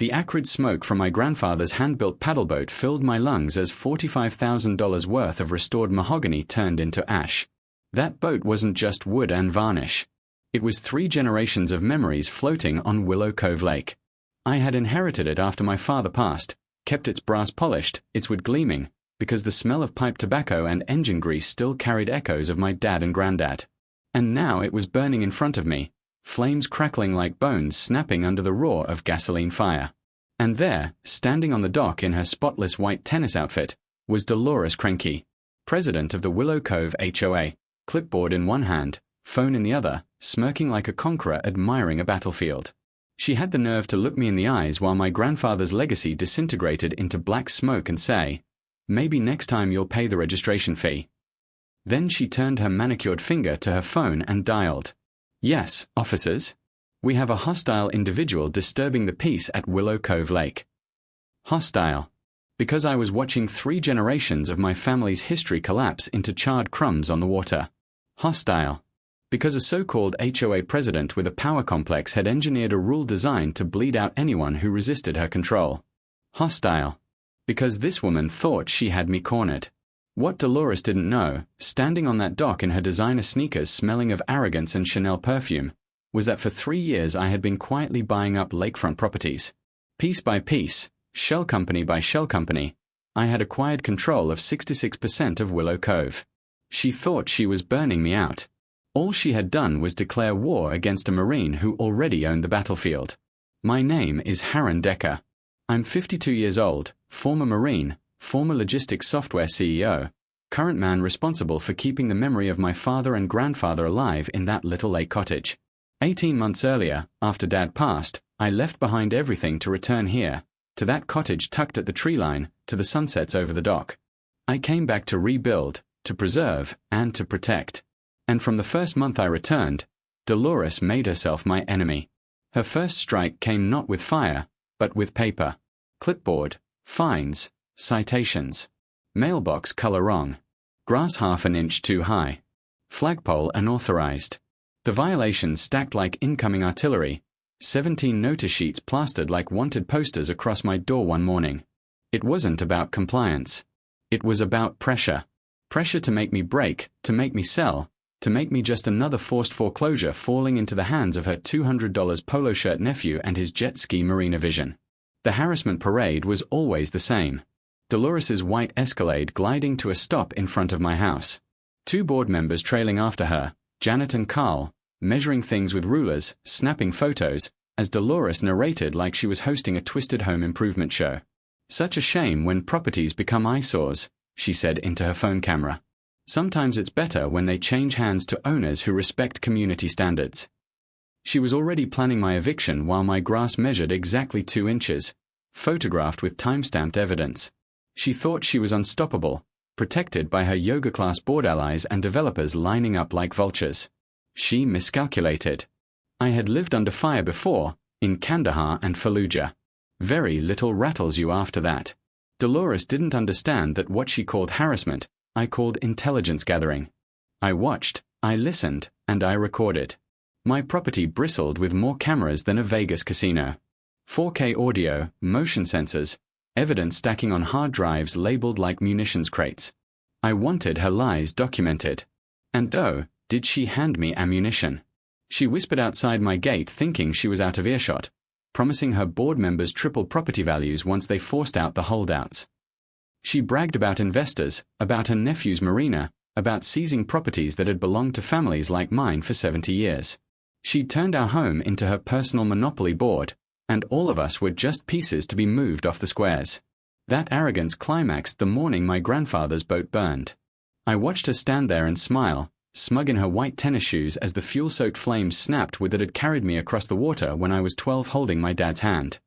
The acrid smoke from my grandfather's hand-built paddleboat filled my lungs as $45,000 worth of restored mahogany turned into ash. That boat wasn't just wood and varnish. It was 3 generations of memories floating on Willow Cove Lake. I had inherited it after my father passed, kept its brass polished, its wood gleaming, because the smell of pipe tobacco and engine grease still carried echoes of my dad and granddad. And now it was burning in front of me, flames crackling like bones snapping under the roar of gasoline fire. And there, standing on the dock in her spotless white tennis outfit, was Dolores Cranky, president of the Willow Cove HOA, clipboard in one hand, phone in the other, smirking like a conqueror admiring a battlefield. She had the nerve to look me in the eyes while my grandfather's legacy disintegrated into black smoke and say, "Maybe next time you'll pay the registration fee." Then she turned her manicured finger to her phone and dialed. "Yes, officers. We have a hostile individual disturbing the peace at Willow Cove Lake." Hostile. Because I was watching 3 generations of my family's history collapse into charred crumbs on the water. Hostile. Because a so-called HOA president with a power complex had engineered a rule designed to bleed out anyone who resisted her control. Hostile. Because this woman thought she had me cornered. What Dolores didn't know, standing on that dock in her designer sneakers smelling of arrogance and Chanel perfume, was that for 3 years I had been quietly buying up lakefront properties. Piece by piece, shell company by shell company, I had acquired control of 66% of Willow Cove. She thought she was burning me out. All she had done was declare war against a Marine who already owned the battlefield. My name is Harron Decker. I'm 52 years old, former Marine, former logistics software CEO, current man responsible for keeping the memory of my father and grandfather alive in that little lake cottage. 18 months earlier, after Dad passed, I left behind everything to return here, to that cottage tucked at the tree line, to the sunsets over the dock. I came back to rebuild, to preserve, and to protect. And from the first month I returned, Dolores made herself my enemy. Her first strike came not with fire, but with paper. Clipboard, fines, citations. Mailbox color wrong. Grass half an inch too high. Flagpole unauthorized. The violations stacked like incoming artillery. 17 notice sheets plastered like wanted posters across my door one morning. It wasn't about compliance. It was about pressure. Pressure to make me break, to make me sell, to make me just another forced foreclosure falling into the hands of her $200 polo shirt nephew and his jet ski Marina Vision. The harassment parade was always the same. Dolores's white Escalade gliding to a stop in front of my house. 2 board members trailing after her, Janet and Carl, measuring things with rulers, snapping photos, as Dolores narrated like she was hosting a twisted home improvement show. "Such a shame when properties become eyesores," she said into her phone camera. "Sometimes it's better when they change hands to owners who respect community standards." She was already planning my eviction while my grass measured exactly 2 inches, photographed with time-stamped evidence. She thought she was unstoppable, protected by her yoga class board allies and developers lining up like vultures. She miscalculated. I had lived under fire before, in Kandahar and Fallujah. Very little rattles you after that. Dolores didn't understand that what she called harassment, I called intelligence gathering. I watched, I listened, and I recorded. My property bristled with more cameras than a Vegas casino. 4K audio, motion sensors, evidence stacking on hard drives labeled like munitions crates. I wanted her lies documented. And oh, did she hand me ammunition. She whispered outside my gate thinking she was out of earshot, promising her board members triple property values once they forced out the holdouts. She bragged about investors, about her nephew's marina, about seizing properties that had belonged to families like mine for 70 years. She'd turned our home into her personal monopoly board, and all of us were just pieces to be moved off the squares. That arrogance climaxed the morning my grandfather's boat burned. I watched her stand there and smile, smug in her white tennis shoes as the fuel-soaked flames snapped with that had carried me across the water when I was 12 holding my dad's hand.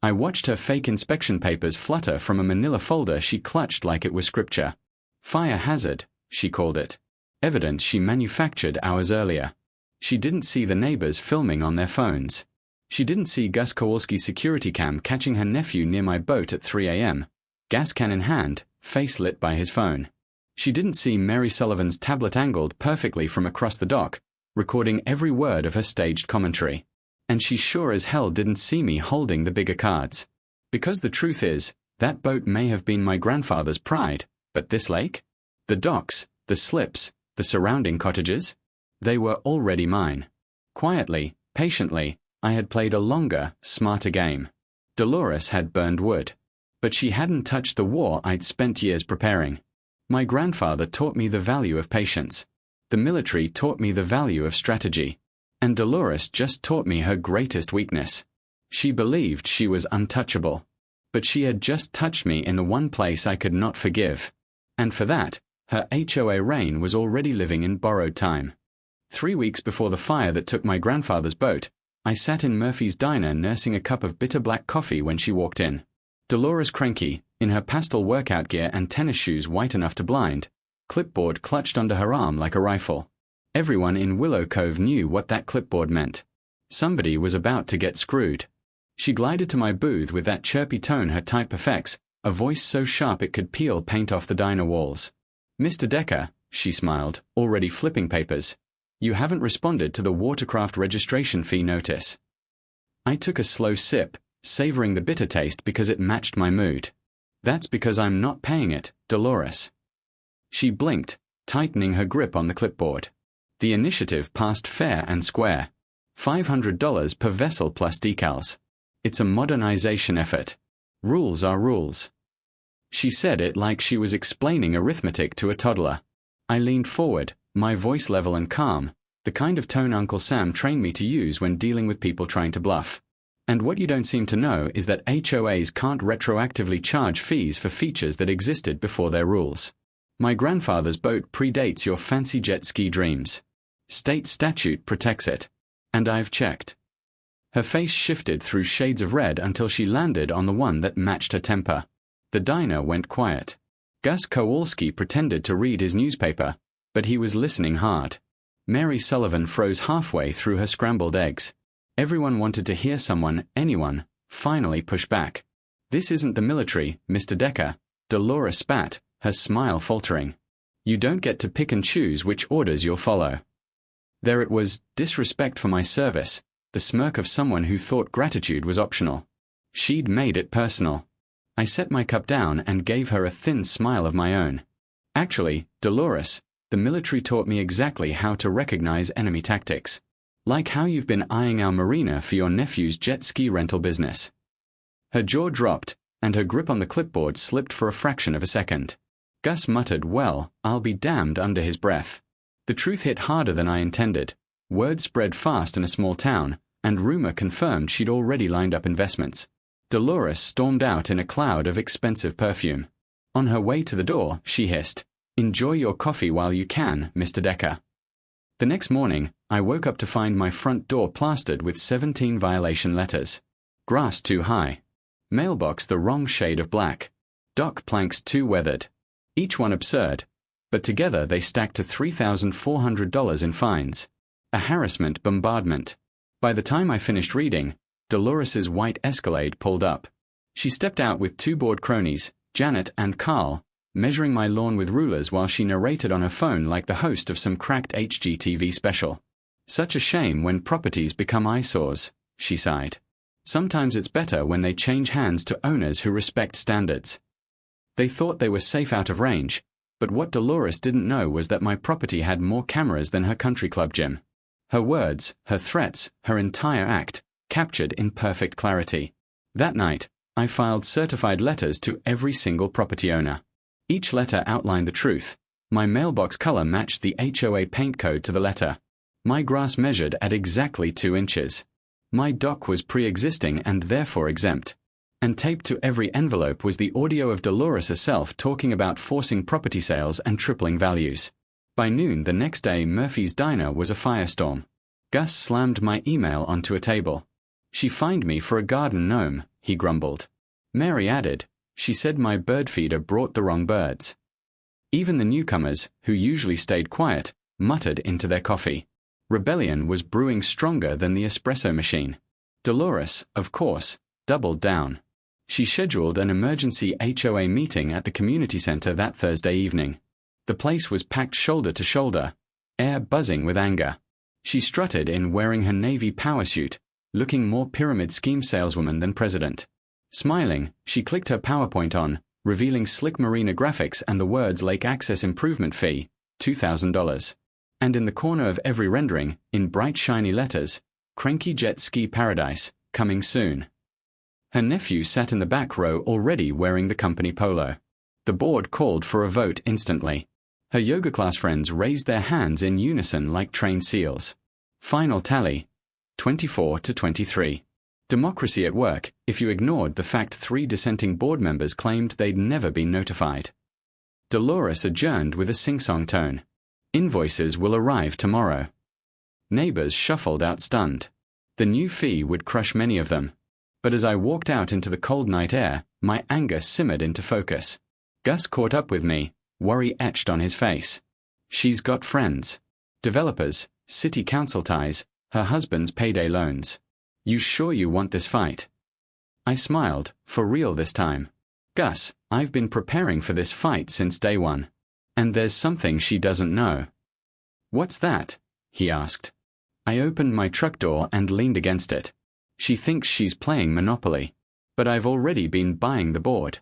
I watched her fake inspection papers flutter from a manila folder she clutched like it was scripture. Fire hazard, she called it. Evidence she manufactured hours earlier. She didn't see the neighbors filming on their phones. She didn't see Gus Kowalski's security cam catching her nephew near my boat at 3 a.m., gas can in hand, face lit by his phone. She didn't see Mary Sullivan's tablet angled perfectly from across the dock, recording every word of her staged commentary. And she sure as hell didn't see me holding the bigger cards. Because the truth is, that boat may have been my grandfather's pride, but this lake? The docks, the slips, the surrounding cottages? They were already mine. Quietly, patiently, I had played a longer, smarter game. Dolores had burned wood. But she hadn't touched the war I'd spent years preparing. My grandfather taught me the value of patience. The military taught me the value of strategy. And Dolores just taught me her greatest weakness. She believed she was untouchable. But she had just touched me in the one place I could not forgive. And for that, her HOA reign was already living in borrowed time. 3 weeks before the fire that took my grandfather's boat, I sat in Murphy's diner nursing a cup of bitter black coffee when she walked in. Dolores cranky, in her pastel workout gear and tennis shoes white enough to blind, clipboard clutched under her arm like a rifle. Everyone in Willow Cove knew what that clipboard meant. Somebody was about to get screwed. She glided to my booth with that chirpy tone her type perfects, a voice so sharp it could peel paint off the diner walls. "Mr. Decker," she smiled, already flipping papers. "You haven't responded to the watercraft registration fee notice." I took a slow sip, savoring the bitter taste because it matched my mood. "That's because I'm not paying it, Dolores." She blinked, tightening her grip on the clipboard. The initiative passed fair and square. $500 per vessel plus decals. It's a modernization effort. Rules are rules. She said it like she was explaining arithmetic to a toddler. I leaned forward, my voice level and calm, the kind of tone Uncle Sam trained me to use when dealing with people trying to bluff. And what you don't seem to know is that HOAs can't retroactively charge fees for features that existed before their rules. My grandfather's boat predates your fancy jet ski dreams. State statute protects it. And I've checked. Her face shifted through shades of red until she landed on the one that matched her temper. The diner went quiet. Gus Kowalski pretended to read his newspaper, but he was listening hard. Mary Sullivan froze halfway through her scrambled eggs. Everyone wanted to hear someone, anyone, finally push back. "This isn't the military, Mr. Decker," Dolores spat, her smile faltering. "You don't get to pick and choose which orders you'll follow." There it was, disrespect for my service, the smirk of someone who thought gratitude was optional. She'd made it personal. I set my cup down and gave her a thin smile of my own. "Actually, Dolores, the military taught me exactly how to recognize enemy tactics. Like how you've been eyeing our marina for your nephew's jet ski rental business." Her jaw dropped, and her grip on the clipboard slipped for a fraction of a second. Gus muttered, "Well, I'll be damned," under his breath. The truth hit harder than I intended. Word spread fast in a small town, and rumor confirmed she'd already lined up investments. Dolores stormed out in a cloud of expensive perfume. On her way to the door, she hissed, "Enjoy your coffee while you can, Mr. Decker." The next morning, I woke up to find my front door plastered with 17 violation letters. Grass too high. Mailbox the wrong shade of black. Dock planks too weathered. Each one absurd, but together they stacked to $3,400 in fines. A harassment bombardment. By the time I finished reading, Dolores's white Escalade pulled up. She stepped out with 2 bored cronies, Janet and Carl, measuring my lawn with rulers while she narrated on her phone like the host of some cracked HGTV special. "Such a shame when properties become eyesores," she sighed. "Sometimes it's better when they change hands to owners who respect standards." They thought they were safe out of range, but what Dolores didn't know was that my property had more cameras than her country club gym. Her words, her threats, her entire act, captured in perfect clarity. That night, I filed certified letters to every single property owner. Each letter outlined the truth. My mailbox color matched the HOA paint code to the letter. My grass measured at exactly 2 inches. My dock was pre-existing and therefore exempt. And taped to every envelope was the audio of Dolores herself talking about forcing property sales and tripling values. By noon the next day, Murphy's diner was a firestorm. Gus slammed my email onto a table. "She fined me for a garden gnome," he grumbled. Mary added, "She said my bird feeder brought the wrong birds." Even the newcomers, who usually stayed quiet, muttered into their coffee. Rebellion was brewing stronger than the espresso machine. Dolores, of course, doubled down. She scheduled an emergency HOA meeting at the community center that Thursday evening. The place was packed shoulder to shoulder, air buzzing with anger. She strutted in wearing her navy power suit, looking more pyramid scheme saleswoman than president. Smiling, she clicked her PowerPoint on, revealing slick marina graphics and the words Lake Access Improvement Fee, $2,000. And in the corner of every rendering, in bright shiny letters, Cranky Jet Ski Paradise, coming soon. Her nephew sat in the back row already wearing the company polo. The board called for a vote instantly. Her yoga class friends raised their hands in unison like trained seals. Final tally, 24-23. Democracy at work, if you ignored the fact 3 dissenting board members claimed they'd never been notified. Dolores adjourned with a sing-song tone. Invoices will arrive tomorrow. Neighbors shuffled out stunned. The new fee would crush many of them. But as I walked out into the cold night air, my anger simmered into focus. Gus caught up with me, worry etched on his face. She's got friends. Developers, city council ties, her husband's payday loans. You sure you want this fight? I smiled, for real this time. Gus, I've been preparing for this fight since day one. And there's something she doesn't know. What's that? He asked. I opened my truck door and leaned against it. She thinks she's playing Monopoly. But I've already been buying the board.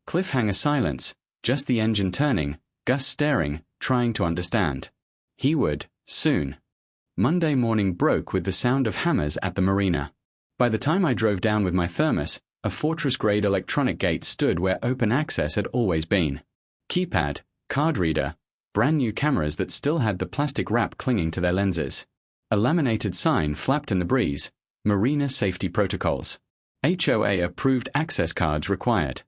Cliffhanger silence, just the engine turning, Gus staring, trying to understand. He would, soon. Monday morning broke with the sound of hammers at the marina. By the time I drove down with my thermos, a fortress-grade electronic gate stood where open access had always been. Keypad, card reader, brand new cameras that still had the plastic wrap clinging to their lenses. A laminated sign flapped in the breeze, Marina Safety Protocols. HOA approved access cards required.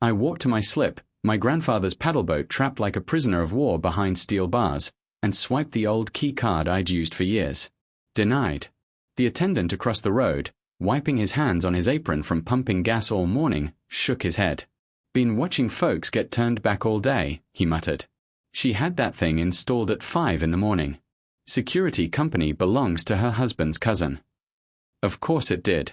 I walked to my slip, my grandfather's paddleboat trapped like a prisoner of war behind steel bars, and swiped the old key card I'd used for years. Denied. The attendant across the road, wiping his hands on his apron from pumping gas all morning, shook his head. Been watching folks get turned back all day, he muttered. She had that thing installed at 5 in the morning. Security company belongs to her husband's cousin. Of course it did.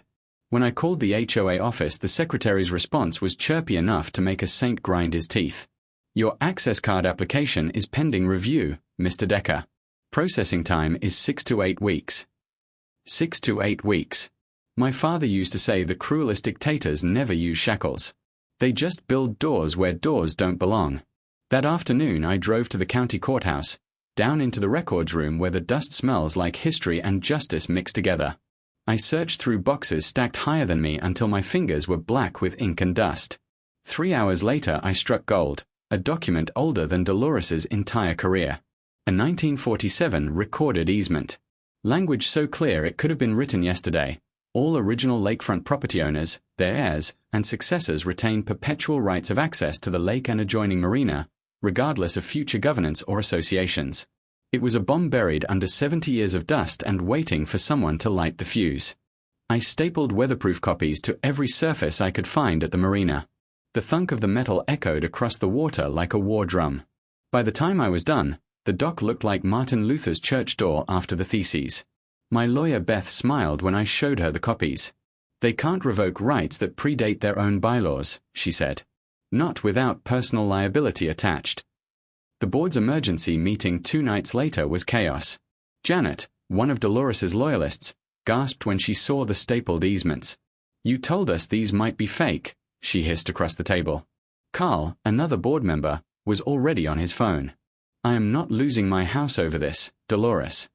When I called the HOA office, the secretary's response was chirpy enough to make a saint grind his teeth. Your access card application is pending review, Mr. Decker. Processing time is 6 to 8 weeks. 6 to 8 weeks. My father used to say the cruelest dictators never use shackles. They just build doors where doors don't belong. That afternoon I drove to the county courthouse, down into the records room where the dust smells like history and justice mixed together. I searched through boxes stacked higher than me until my fingers were black with ink and dust. 3 hours later I struck gold, a document older than Dolores's entire career. A 1947 recorded easement. Language so clear it could have been written yesterday. All original lakefront property owners, their heirs, and successors retain perpetual rights of access to the lake and adjoining marina, regardless of future governance or associations. It was a bomb buried under 70 years of dust and waiting for someone to light the fuse. I stapled weatherproof copies to every surface I could find at the marina. The thunk of the metal echoed across the water like a war drum. By the time I was done, the dock looked like Martin Luther's church door after the theses. My lawyer Beth smiled when I showed her the copies. They can't revoke rights that predate their own bylaws, she said. Not without personal liability attached. The board's emergency meeting 2 nights later was chaos. Janet, one of Dolores's loyalists, gasped when she saw the stapled easements. You told us these might be fake, she hissed across the table. Carl, another board member, was already on his phone. I am not losing my house over this, Dolores.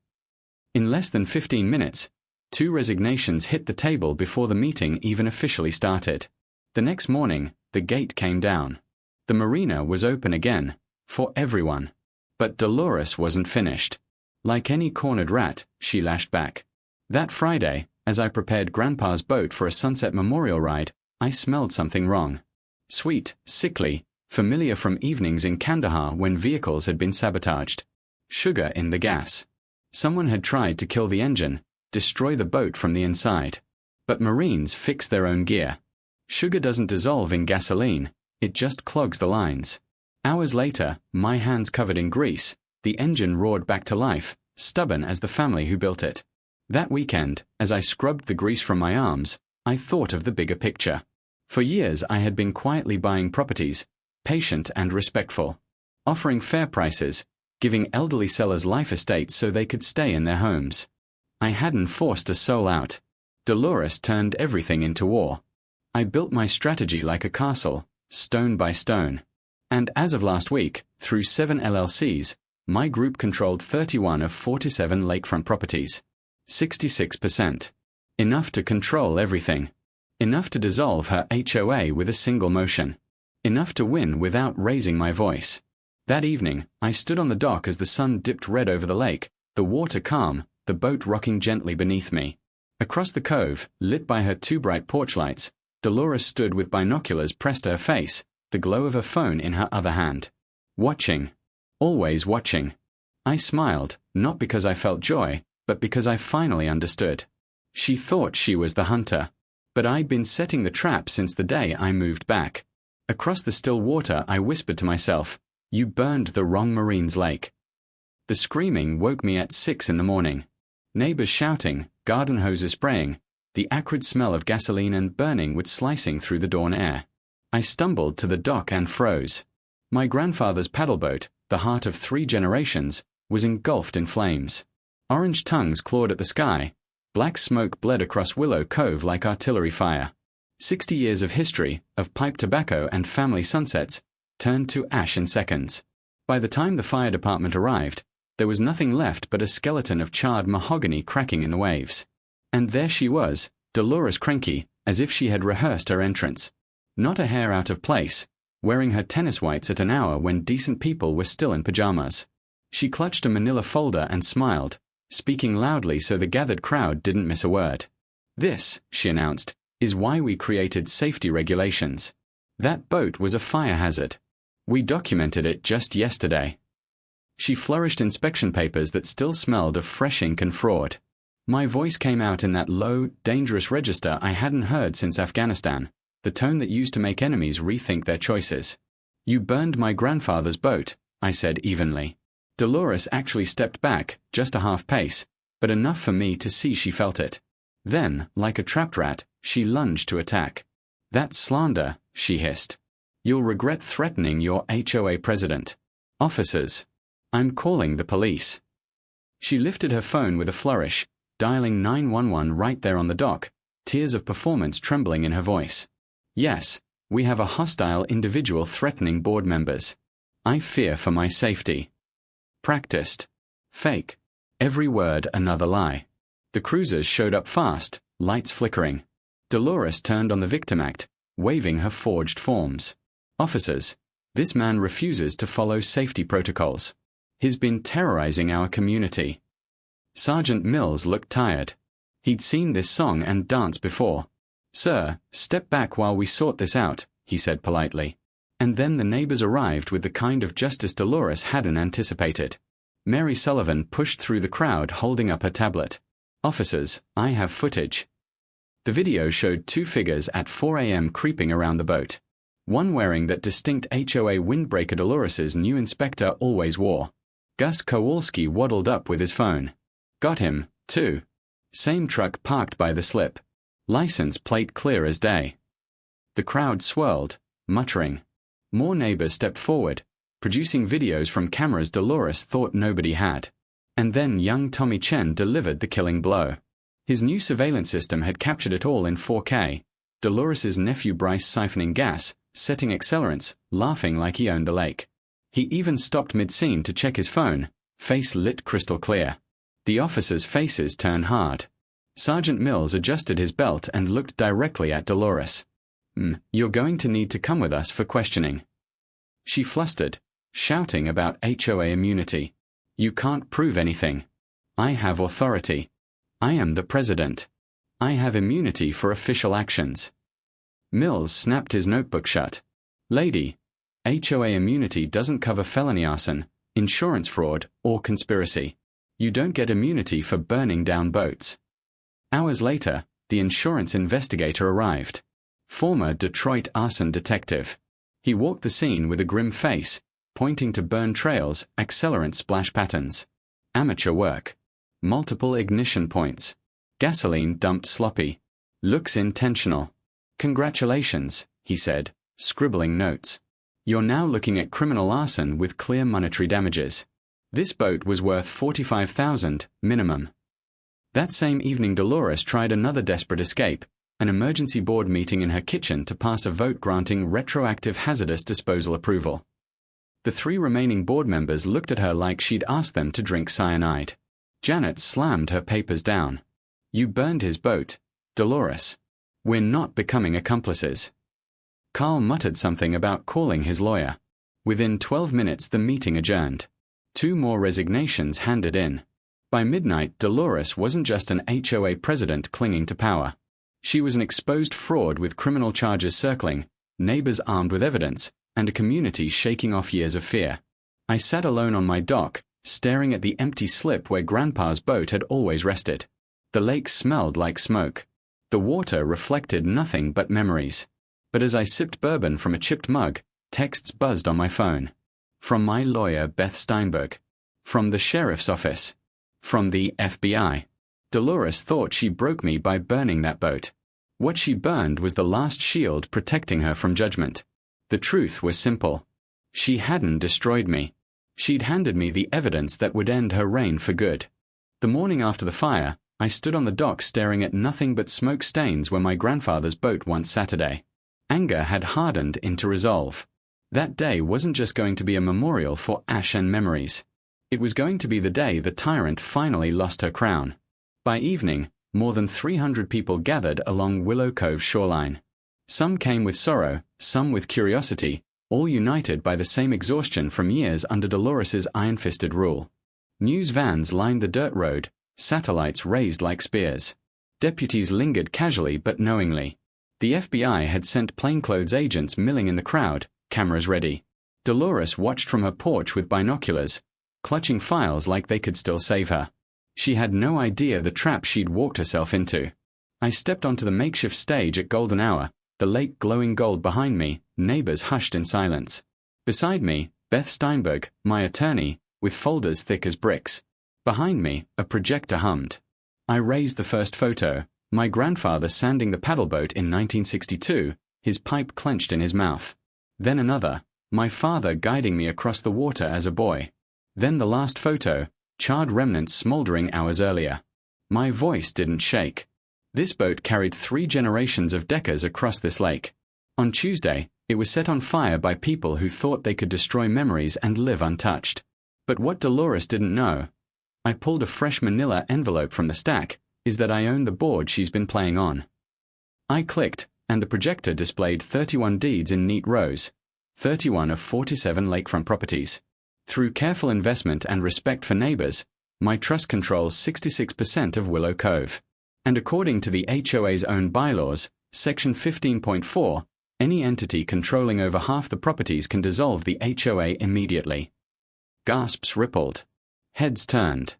In less than 15 minutes, 2 resignations hit the table before the meeting even officially started. The next morning, the gate came down. The marina was open again, for everyone. But Dolores wasn't finished. Like any cornered rat, she lashed back. That Friday, as I prepared Grandpa's boat for a sunset memorial ride, I smelled something wrong. Sweet, sickly, familiar from evenings in Kandahar when vehicles had been sabotaged. Sugar in the gas. Someone had tried to kill the engine, destroy the boat from the inside. But Marines fix their own gear. Sugar doesn't dissolve in gasoline, it just clogs the lines. Hours later, my hands covered in grease, the engine roared back to life, stubborn as the family who built it. That weekend, as I scrubbed the grease from my arms, I thought of the bigger picture. For years I had been quietly buying properties, patient and respectful, offering fair prices, giving elderly sellers life estates so they could stay in their homes. I hadn't forced a soul out. Dolores turned everything into war. I built my strategy like a castle, stone by stone. And as of last week, through 7 LLCs, my group controlled 31 of 47 lakefront properties. 66%. Enough to control everything. Enough to dissolve her HOA with a single motion. Enough to win without raising my voice. That evening, I stood on the dock as the sun dipped red over the lake, the water calm, the boat rocking gently beneath me. Across the cove, lit by her 2 bright porch lights, Dolores stood with binoculars pressed to her face, the glow of her phone in her other hand. Watching. Always watching. I smiled, not because I felt joy, but because I finally understood. She thought she was the hunter. But I'd been setting the trap since the day I moved back. Across the still water, I whispered to myself, "You burned the wrong Marine's lake." The screaming woke me at 6 in the morning. Neighbors shouting, garden hoses spraying, the acrid smell of gasoline and burning wood slicing through the dawn air. I stumbled to the dock and froze. My grandfather's paddleboat, the heart of 3 generations, was engulfed in flames. Orange tongues clawed at the sky. Black smoke bled across Willow Cove like artillery fire. 60 years of history, of pipe tobacco and family sunsets, turned to ash in seconds. By the time the fire department arrived, there was nothing left but a skeleton of charred mahogany cracking in the waves. And there she was, Dolores cranky, as if she had rehearsed her entrance. Not a hair out of place, wearing her tennis whites at an hour when decent people were still in pajamas. She clutched a manila folder and smiled, speaking loudly so the gathered crowd didn't miss a word. "This," she announced, "is why we created safety regulations. That boat was a fire hazard. We documented it just yesterday." She flourished inspection papers that still smelled of fresh ink and fraud. My voice came out in that low, dangerous register I hadn't heard since Afghanistan, the tone that used to make enemies rethink their choices. "You burned my grandfather's boat," I said evenly. Dolores actually stepped back, just a half pace, but enough for me to see she felt it. Then, like a trapped rat, she lunged to attack. "That's slander," she hissed. "You'll regret threatening your HOA president. Officers, I'm calling the police." She lifted her phone with a flourish, dialing 911 right there on the dock, tears of performance trembling in her voice. "Yes, we have a hostile individual threatening board members. I fear for my safety." Practiced. Fake. Every word another lie. The cruisers showed up fast, lights flickering. Dolores turned on the victim act, waving her forged forms. "Officers, this man refuses to follow safety protocols. He's been terrorizing our community." Sergeant Mills looked tired. He'd seen this song and dance before. "Sir, step back while we sort this out," he said politely. And then the neighbors arrived with the kind of justice Dolores hadn't anticipated. Mary Sullivan pushed through the crowd holding up her tablet. "Officers, I have footage." The video showed 2 figures at 4 a.m. creeping around the boat. One wearing that distinct HOA windbreaker Dolores's new inspector always wore. Gus Kowalski waddled up with his phone. "Got him, too." Same truck parked by the slip. License plate clear as day. The crowd swirled, muttering. More neighbors stepped forward, producing videos from cameras Dolores thought nobody had. And then young Tommy Chen delivered the killing blow. His new surveillance system had captured it all in 4K. Dolores's nephew Bryce siphoning gas, setting accelerants, laughing like he owned the lake. He even stopped mid-scene to check his phone, face lit crystal clear. The officers' faces turned hard. Sergeant Mills adjusted his belt and looked directly at Dolores. "You're going to need to come with us for questioning." She flustered, shouting about HOA immunity. "You can't prove anything. I have authority. I am the president. I have immunity for official actions." Mills snapped his notebook shut. "Lady, HOA immunity doesn't cover felony arson, insurance fraud, or conspiracy. You don't get immunity for burning down boats." Hours later, the insurance investigator arrived. Former Detroit arson detective. He walked the scene with a grim face, pointing to burn trails, accelerant splash patterns. Amateur work. Multiple ignition points. Gasoline dumped sloppy. Looks intentional. "Congratulations," he said, scribbling notes. "You're now looking at criminal arson with clear monetary damages. This boat was worth $45,000 minimum." That same evening Dolores tried another desperate escape, an emergency board meeting in her kitchen to pass a vote granting retroactive hazardous disposal approval. The 3 remaining board members looked at her like she'd asked them to drink cyanide. Janet slammed her papers down. "You burned his boat, Dolores. We're not becoming accomplices." Carl muttered something about calling his lawyer. Within 12 minutes the meeting adjourned. 2 more resignations handed in. By midnight, Dolores wasn't just an HOA president clinging to power. She was an exposed fraud with criminal charges circling, neighbors armed with evidence, and a community shaking off years of fear. I sat alone on my dock, staring at the empty slip where Grandpa's boat had always rested. The lake smelled like smoke. The water reflected nothing but memories. But as I sipped bourbon from a chipped mug, texts buzzed on my phone. From my lawyer, Beth Steinberg. From the sheriff's office. From the FBI. Dolores thought she broke me by burning that boat. What she burned was the last shield protecting her from judgment. The truth was simple. She hadn't destroyed me. She'd handed me the evidence that would end her reign for good. The morning after the fire, I stood on the dock staring at nothing but smoke stains where my grandfather's boat once Saturday. Anger had hardened into resolve. That day wasn't just going to be a memorial for ash and memories. It was going to be the day the tyrant finally lost her crown. By evening, more than 300 people gathered along Willow Cove's shoreline. Some came with sorrow, some with curiosity, all united by the same exhaustion from years under Dolores's iron-fisted rule. News vans lined the dirt road, satellites raised like spears. Deputies lingered casually but knowingly. The FBI had sent plainclothes agents milling in the crowd, cameras ready. Dolores watched from her porch with binoculars, clutching files like they could still save her. She had no idea the trap she'd walked herself into. I stepped onto the makeshift stage at golden hour, the lake glowing gold behind me, neighbors hushed in silence. Beside me, Beth Steinberg, my attorney, with folders thick as bricks. Behind me, a projector hummed. I raised the first photo, my grandfather sanding the paddleboat in 1962, his pipe clenched in his mouth. Then another, my father guiding me across the water as a boy. Then the last photo, charred remnants smoldering hours earlier. My voice didn't shake. This boat carried 3 generations of deckers across this lake. On Tuesday, it was set on fire by people who thought they could destroy memories and live untouched. But what Dolores didn't know, I pulled a fresh manila envelope from the stack, is that I own the board she's been playing on. I clicked, and the projector displayed 31 deeds in neat rows, 31 of 47 lakefront properties. Through careful investment and respect for neighbors, my trust controls 66% of Willow Cove. And according to the HOA's own bylaws, Section 15.4, any entity controlling over half the properties can dissolve the HOA immediately. Gasps rippled. Heads turned.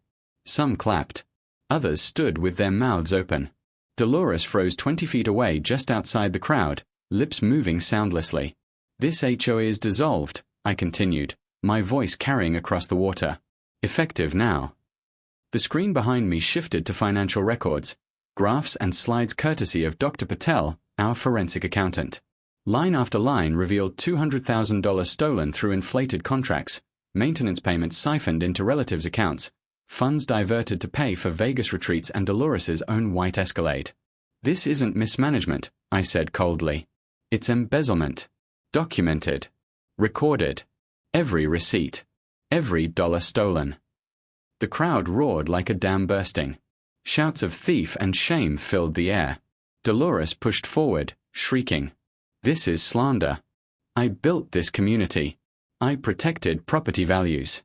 Some clapped. Others stood with their mouths open. Dolores froze 20 feet away just outside the crowd, lips moving soundlessly. "This HOA is dissolved," I continued, my voice carrying across the water. "Effective now." The screen behind me shifted to financial records, graphs and slides courtesy of Dr. Patel, our forensic accountant. Line after line revealed $200,000 stolen through inflated contracts, maintenance payments siphoned into relatives' accounts, funds diverted to pay for Vegas retreats and Dolores's own white Escalade. "This isn't mismanagement," I said coldly. "It's embezzlement. Documented. Recorded. Every receipt. Every dollar stolen." The crowd roared like a dam bursting. Shouts of thief and shame filled the air. Dolores pushed forward, shrieking, "This is slander. I built this community. I protected property values."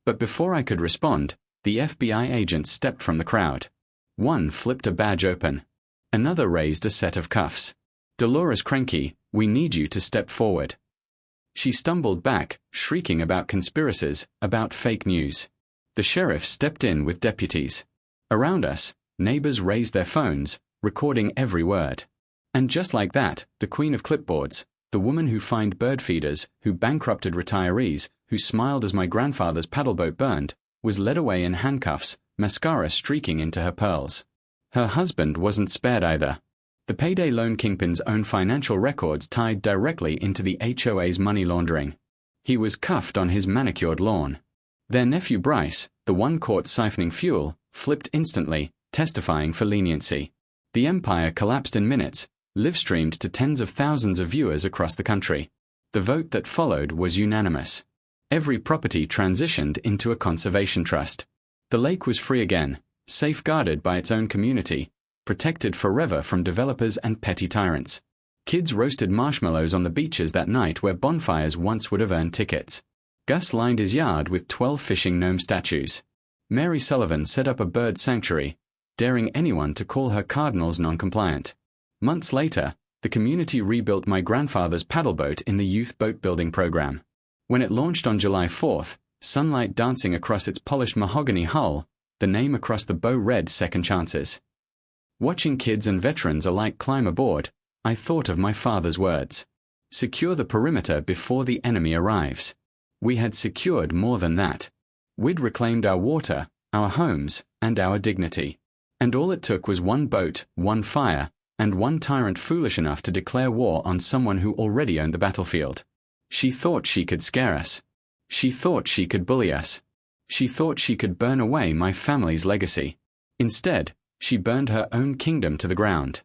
But before I could respond, the FBI agents stepped from the crowd. One flipped a badge open. Another raised a set of cuffs. "Dolores Cranky, we need you to step forward." She stumbled back, shrieking about conspiracies, about fake news. The sheriff stepped in with deputies. Around us, neighbors raised their phones, recording every word. And just like that, the queen of clipboards, the woman who fined bird feeders, who bankrupted retirees, who smiled as my grandfather's paddleboat burned, was led away in handcuffs, mascara streaking into her pearls. Her husband wasn't spared either. The payday loan kingpin's own financial records tied directly into the HOA's money laundering. He was cuffed on his manicured lawn. Their nephew Bryce, the one caught siphoning fuel, flipped instantly, testifying for leniency. The empire collapsed in minutes, live-streamed to tens of thousands of viewers across the country. The vote that followed was unanimous. Every property transitioned into a conservation trust. The lake was free again, safeguarded by its own community, protected forever from developers and petty tyrants. Kids roasted marshmallows on the beaches that night where bonfires once would have earned tickets. Gus lined his yard with 12 fishing gnome statues. Mary Sullivan set up a bird sanctuary, daring anyone to call her cardinals non-compliant. Months later, the community rebuilt my grandfather's paddleboat in the youth boat building program. When it launched on July 4th, sunlight dancing across its polished mahogany hull, the name across the bow read Second Chances. Watching kids and veterans alike climb aboard, I thought of my father's words. Secure the perimeter before the enemy arrives. We had secured more than that. We'd reclaimed our water, our homes, and our dignity. And all it took was one boat, one fire, and one tyrant foolish enough to declare war on someone who already owned the battlefield. She thought she could scare us. She thought she could bully us. She thought she could burn away my family's legacy. Instead, she burned her own kingdom to the ground.